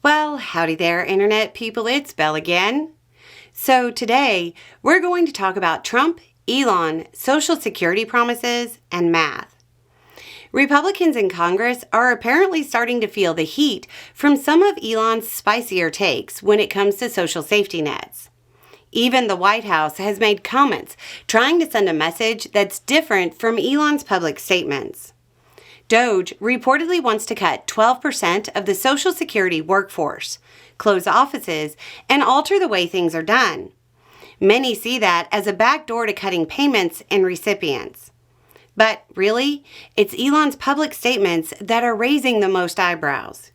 Well, howdy there, Internet people. It's Belle again. So today, we're going to talk about Trump, Elon, Social Security promises, and math. Republicans in Congress are apparently starting to feel the heat from some of Elon's spicier takes when it comes to social safety nets. Even the White House has made comments trying to send a message that's different from Elon's public statements. DOGE reportedly wants to cut 12% of the Social Security workforce, close offices, and alter the way things are done. Many see that as a backdoor to cutting payments and recipients. But really, it's Elon's public statements that are raising the most eyebrows.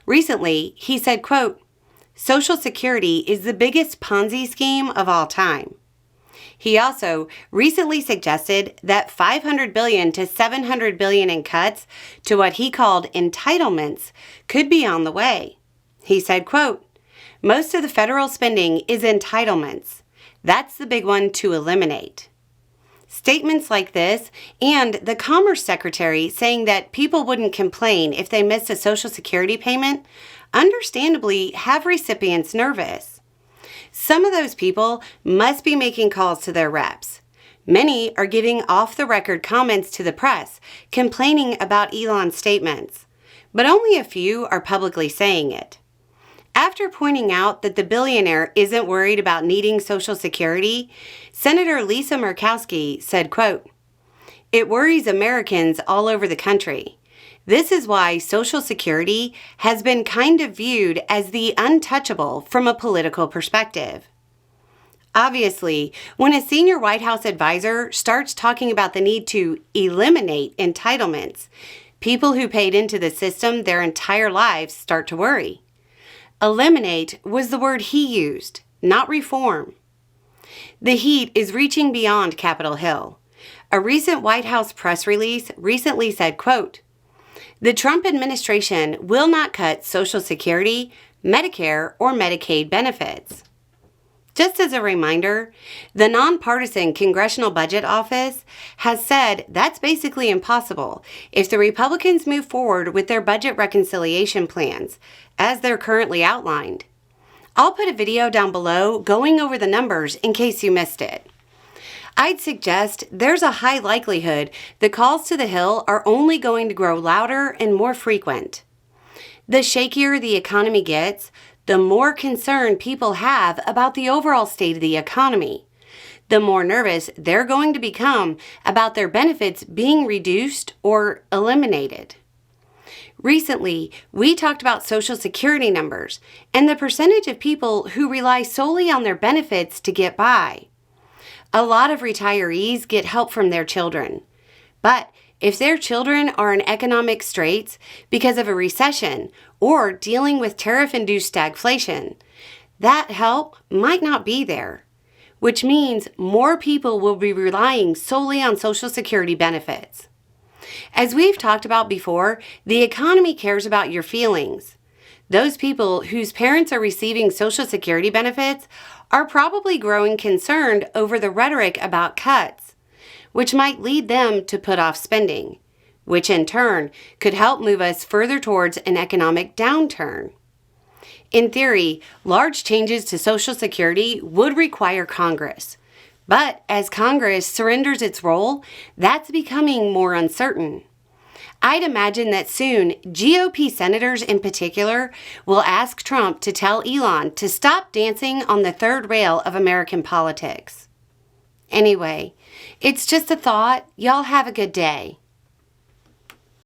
Recently, he said, quote, "Social Security is the biggest Ponzi scheme of all time." He also recently suggested that $500 billion to $700 billion in cuts to what he called entitlements could be on the way. He said, quote, "Most of the federal spending is entitlements. That's the big one to eliminate." Statements like this and the Commerce Secretary saying that people wouldn't complain if they missed a Social Security payment understandably have recipients nervous. Some of those people must be making calls to their reps. Many are giving off-the-record comments to the press, complaining about Elon's statements, but only a few are publicly saying it. After pointing out that the billionaire isn't worried about needing Social Security, Senator Lisa Murkowski said, quote, "It worries Americans all over the country. This is why Social Security has been kind of viewed as the untouchable from a political perspective." Obviously, when a senior White House advisor starts talking about the need to eliminate entitlements, people who paid into the system their entire lives start to worry. Eliminate was the word he used, not reform. The heat is reaching beyond Capitol Hill. A recent White House press release recently said, quote, "The Trump administration will not cut Social Security, Medicare, or Medicaid benefits." Just as a reminder, the nonpartisan Congressional Budget Office has said that's basically impossible if the Republicans move forward with their budget reconciliation plans, as they're currently outlined. I'll put a video down below going over the numbers in case you missed it. I'd suggest there's a high likelihood the calls to the Hill are only going to grow louder and more frequent. The shakier the economy gets, the more concern people have about the overall state of the economy. The more nervous they're going to become about their benefits being reduced or eliminated. Recently, we talked about Social Security numbers and the percentage of people who rely solely on their benefits to get by. A lot of retirees get help from their children. But if their children are in economic straits because of a recession or dealing with tariff-induced stagflation, that help might not be there, which means more people will be relying solely on Social Security benefits. As we've talked about before, the economy cares about your feelings. Those people whose parents are receiving Social Security benefits are probably growing concerned over the rhetoric about cuts, which might lead them to put off spending, which in turn could help move us further towards an economic downturn. In theory, large changes to Social Security would require Congress. But as Congress surrenders its role, that's becoming more uncertain. I'd imagine that soon, GOP senators in particular will ask Trump to tell Elon to stop dancing on the third rail of American politics. Anyway, it's just a thought. Y'all have a good day.